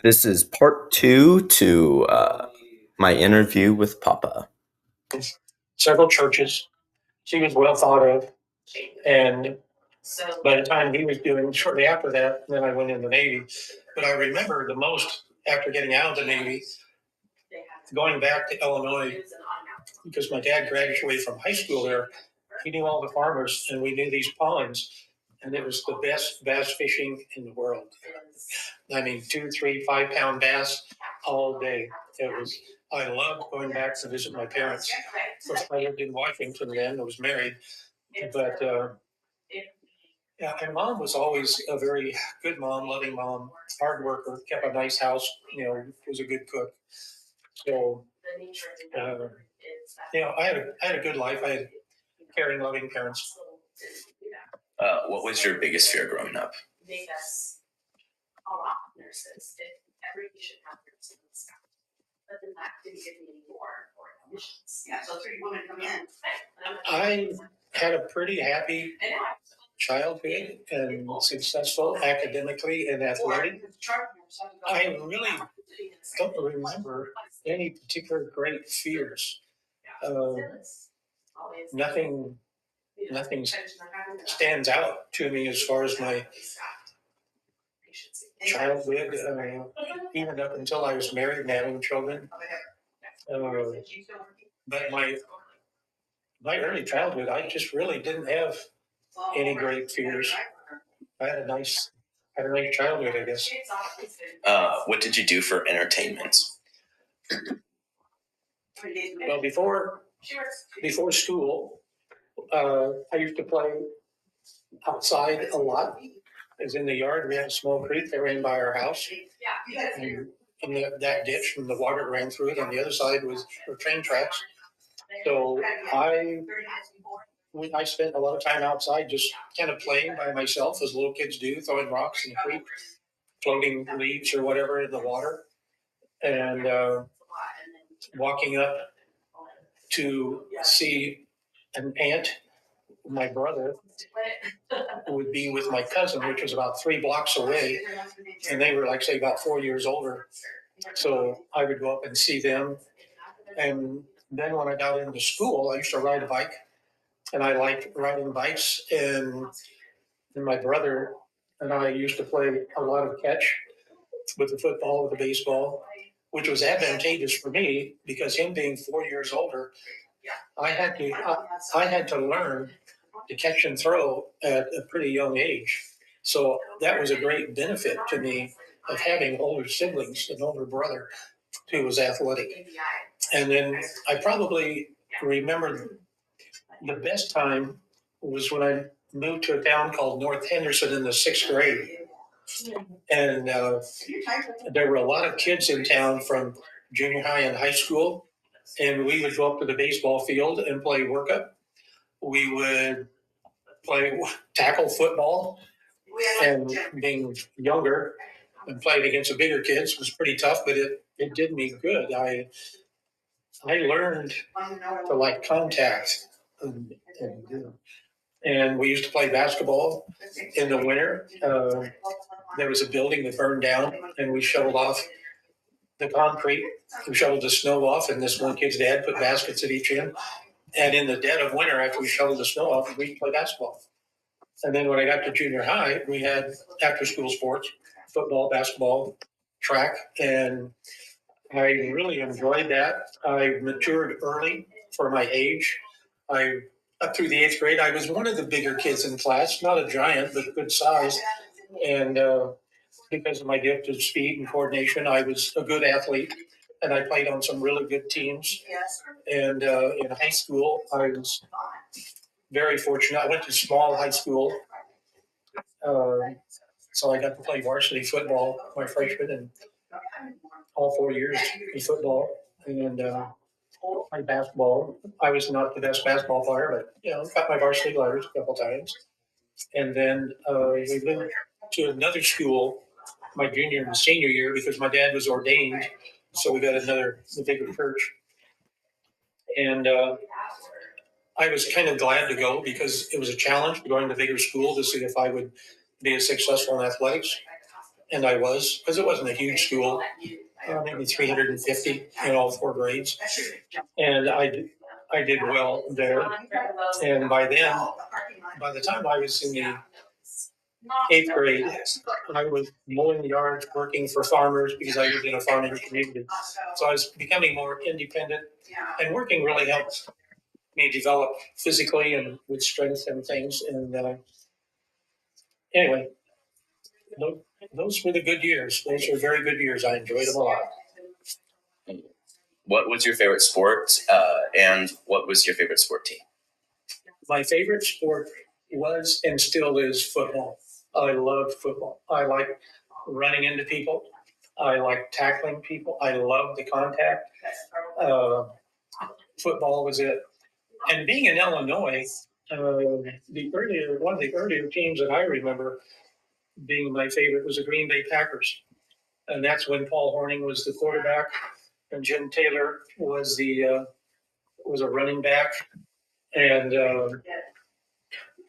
This is part two to my interview with Papa. Several churches. She was well thought of. And by the time he was doing, shortly after that, then I went in the Navy. But I remember the most after getting out of the Navy, going back to Illinois, because my dad graduated from high school there. He knew all the farmers, and we knew these ponds, and it was the best bass fishing in the world. I mean, 2, 3, 5 pound bass all day. I loved going back to visit my parents. Of course, I lived in Washington then. I was married, but yeah, and mom was always a very good mom, loving mom, hard worker, kept a nice house. Was a good cook. So, I had a good life. I had caring, loving parents. What was your biggest fear growing up? I had a pretty happy childhood and successful academically and athletic. I really don't remember any particular great fears. Nothing stands out to me as far as my childhood, even up until I was married and having children. But my early childhood, I just really didn't have any great fears. I had a nice childhood, I guess. What did you do for entertainment? Well, before school, I used to play outside a lot. I was in the yard. We had a small creek that ran by our house. And that ditch, and the water ran through it. On the other side were train tracks. So I spent a lot of time outside just kind of playing by myself, as little kids do, throwing rocks in the creek, floating leaves or whatever in the water, and walking up to see an aunt. My brother would be with my cousin, which was about 3 blocks away, and they were, like, say, about 4 years older. So I would go up and see them. And then when I got into school, I used to ride a bike, and I liked riding bikes. And my brother and I used to play a lot of catch with the football, with the baseball, which was advantageous for me because him being 4 years older, I had to learn to catch and throw at a pretty young age. So that was a great benefit to me of having older siblings, an older brother who was athletic. And then I probably remember the best time was when I moved to a town called North Henderson in the 6th grade. And there were a lot of kids in town from junior high and high school. And we would go up to the baseball field and play workup. We would play tackle football, and being younger and playing against the bigger kids was pretty tough, but it did me good. I learned to like contact, and we used to play basketball in the winter. There was a building that burned down, and we shoveled off the concrete. We shoveled the snow off, and this one kid's dad put baskets at each end. And in the dead of winter, after we shoveled the snow off, we'd play basketball. And then when I got to junior high, we had after-school sports, football, basketball, track, and I really enjoyed that. I matured early for my age. Up through the 8th grade, I was one of the bigger kids in class, not a giant, but good size. And because of my gift of speed and coordination, I was a good athlete, and I played on some really good teams. And in high school, I was very fortunate. I went to small high school, so I got to play varsity football my freshman and all 4 years in football, and played basketball. I was not the best basketball player, but got my varsity letters a couple times. And then we moved to another school my junior and senior year because my dad was ordained, so we got a bigger church. And I was kind of glad to go because it was a challenge going to bigger school to see if I would be as successful in athletics. and I was, because it wasn't a huge school, maybe 350 in all 4 grades, and I did well there. And by the time I was in the 8th grade, I was mowing the yards, working for farmers because I lived in a farming community. So I was becoming more independent, and working really helped me develop physically and with strength and things. And anyway, those were the good years. Those were very good years. I enjoyed them a lot. What was your favorite sport, and what was your favorite sport team? My favorite sport was and still is football. I loved football. I like running into people. I like tackling people. I love the contact. Football was it. And being in Illinois, one of the earlier teams that I remember being my favorite was the Green Bay Packers, and that's when Paul Hornung was the quarterback, and Jim Taylor was a running back, and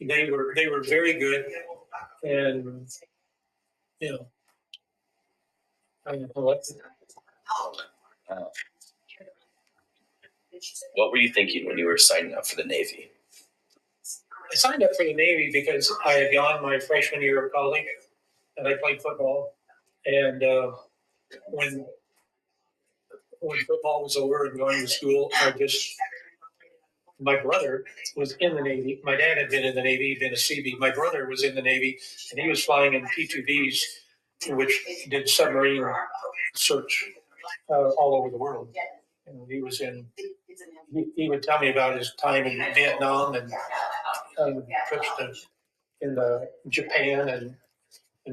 they were very good, and you know, I don't know what. What were you thinking when you were signing up for the Navy? I signed up for the Navy because I had gone my freshman year of college, and I played football, and when football was over and going to school, my brother was in the Navy. My dad had been in the Navy, he'd been a Seabee. My brother was in the Navy, and he was flying in P-2Bs, which did submarine search all over the world. And he was he would tell me about his time in Vietnam and trips in Japan, and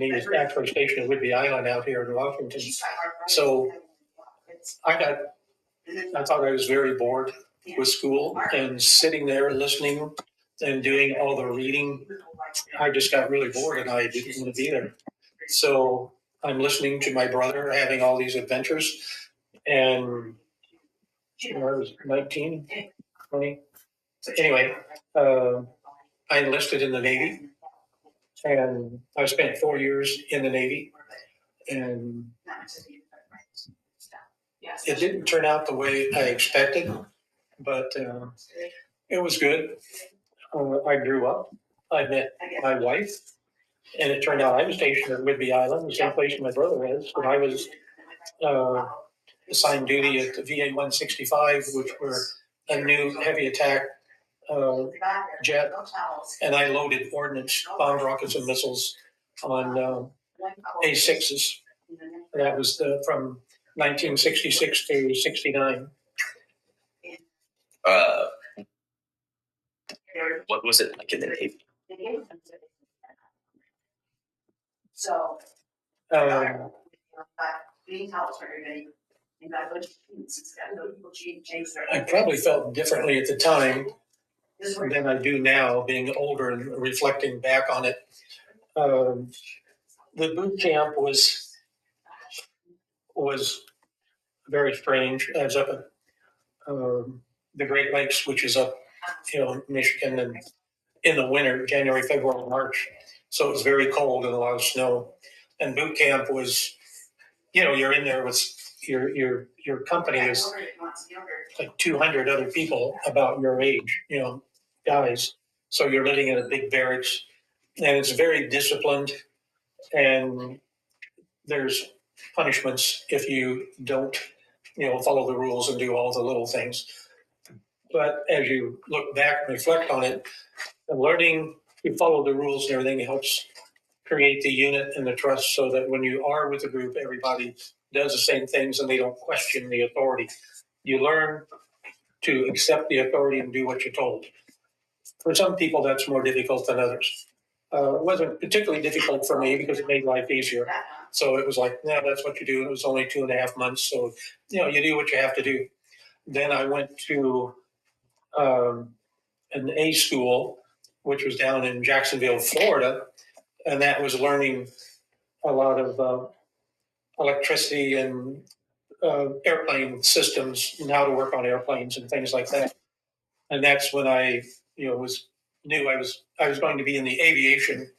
he was actually stationed at Whidbey Island out here in Washington. So I thought I was very bored with school, and sitting there listening and doing all the reading, I just got really bored and I didn't want to be there. So I'm listening to my brother having all these adventures, and I was 19, 20. Anyway, I enlisted in the Navy, and I spent 4 years in the Navy, and it didn't turn out the way I expected, but it was good. I grew up. I met my wife, and it turned out I was stationed at Whidbey Island, the same place my brother was. And I was assigned duty at the VA 165, which were a new heavy attack jet, and I loaded ordnance, bombs, rockets, and missiles on A6s. That was from 1966 to 69. What was it like in the Navy? I probably felt differently at the time than I do now, being older and reflecting back on it. The boot camp was very strange. I was up at the Great Lakes, which is up, Michigan, and in the winter, January, February, March. So it was very cold and a lot of snow. And boot camp was, you're in there with your company is like 200 other people about your age, guys. So you're living in a big barracks, and it's very disciplined, and there's punishments if you don't, follow the rules and do all the little things. But as you look back and reflect on it, learning to follow the rules and everything helps create the unit and the trust, so that when you are with a group, everybody does the same things and they don't question the authority. You learn to accept the authority and do what you're told. For some people, that's more difficult than others. It wasn't particularly difficult for me because it made life easier. So it was like, no, that's what you do. And it was only 2.5 months. So, you do what you have to do. Then I went to an A school, which was down in Jacksonville, Florida. And that was learning a lot of electricity and airplane systems and how to work on airplanes and things like that. And that's when I, knew I was going to be in the aviation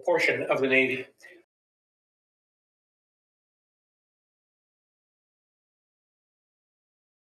portion of the Navy.